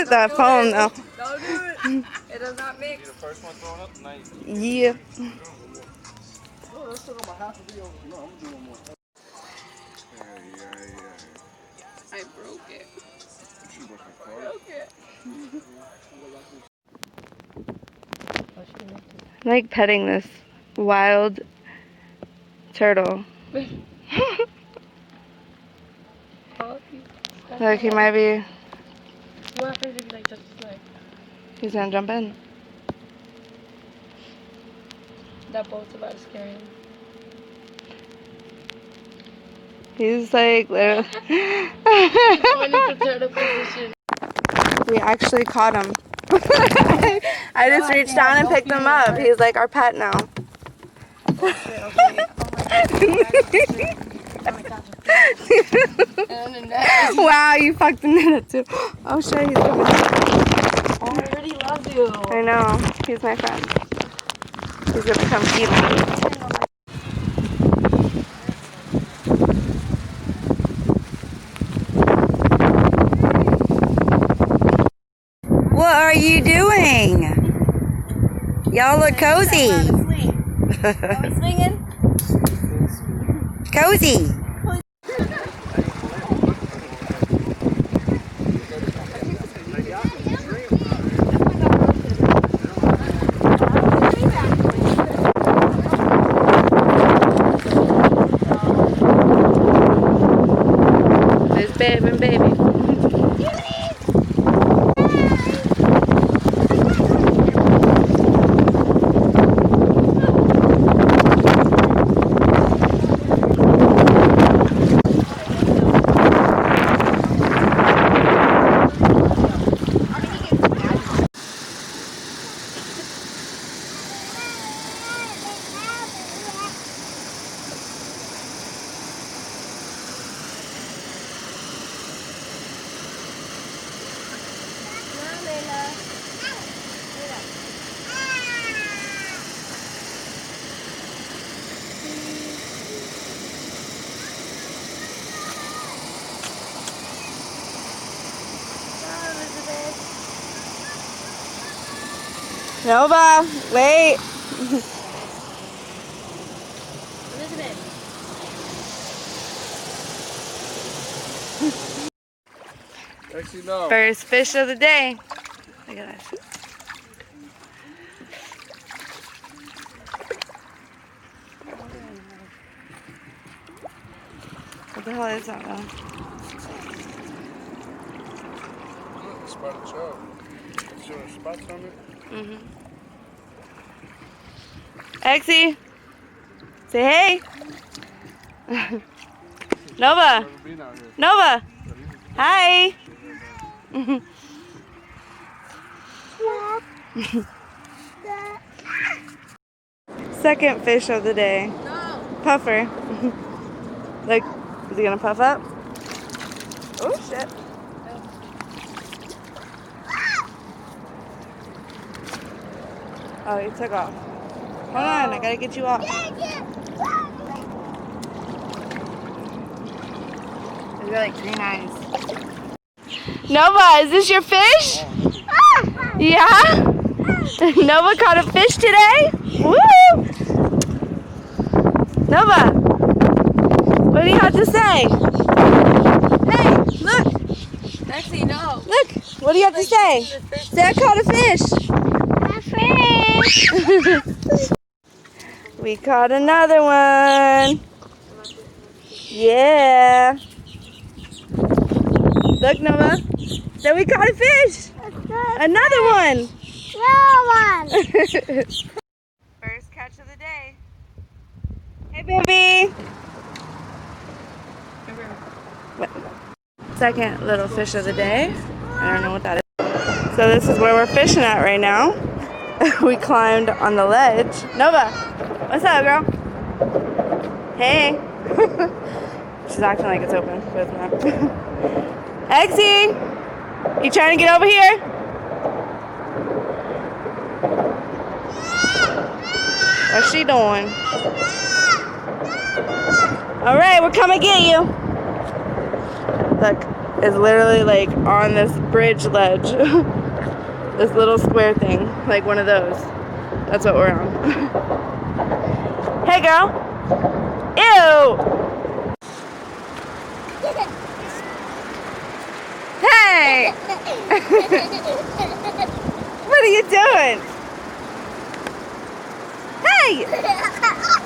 That phone though. Don't do it. It does not mix. You're the first one throwing up? Nice. Yeah. Oh, that's still got my half a video. No, I'm gonna do one more. I broke it. She broke her car. Broke it. I like petting this wild turtle. Like he might be. What happens if you like touch his leg? He's gonna jump in. That boat's about to scare him. He's like literally. Going into turtle position. We actually caught him. I just reached down and picked him up. He's like our pet now. Wow, you fucked the net too. Oh shit, he's coming. Oh, I already love you. I know. He's my friend. He's gonna come feed me. What are you doing? Y'all look cozy. Are we swinging? Cozy. There's baby and baby. Nova, wait. Elizabeth. Actually, no. First fish of the day. Look at that shit. What the hell is that though? Look, spotted trout. Showing spots on it. Exie, say hey. Nova, Never been out here. Nova, hi. Second fish of the day. No. Puffer. Like, is he gonna puff up? Oh shit. Oh, he took off. Hold on, I gotta get you off. He's got like green eyes. Nova, is this your fish? Yeah? Nova caught a fish today? Woo! Nova, what do you have to say? Hey, look, Actually, no. look, what do you have to say? Say I caught a fish. We caught another one. Yeah. Look, Nova. Then we caught a fish. Another one. First catch of the day. Hey, baby. Second little fish of the day. I don't know what that is. So this is where we're fishing at right now. We climbed on the ledge. Nova, what's up, girl? Hey. She's acting like it's open, but it's not. Exie, you trying to get over here? What's she doing? All right, we're coming to get you. Look, it's literally like on this bridge ledge. This little square thing, like one of those. That's what we're on. Hey, girl. Ew. Hey. What are you doing? Hey.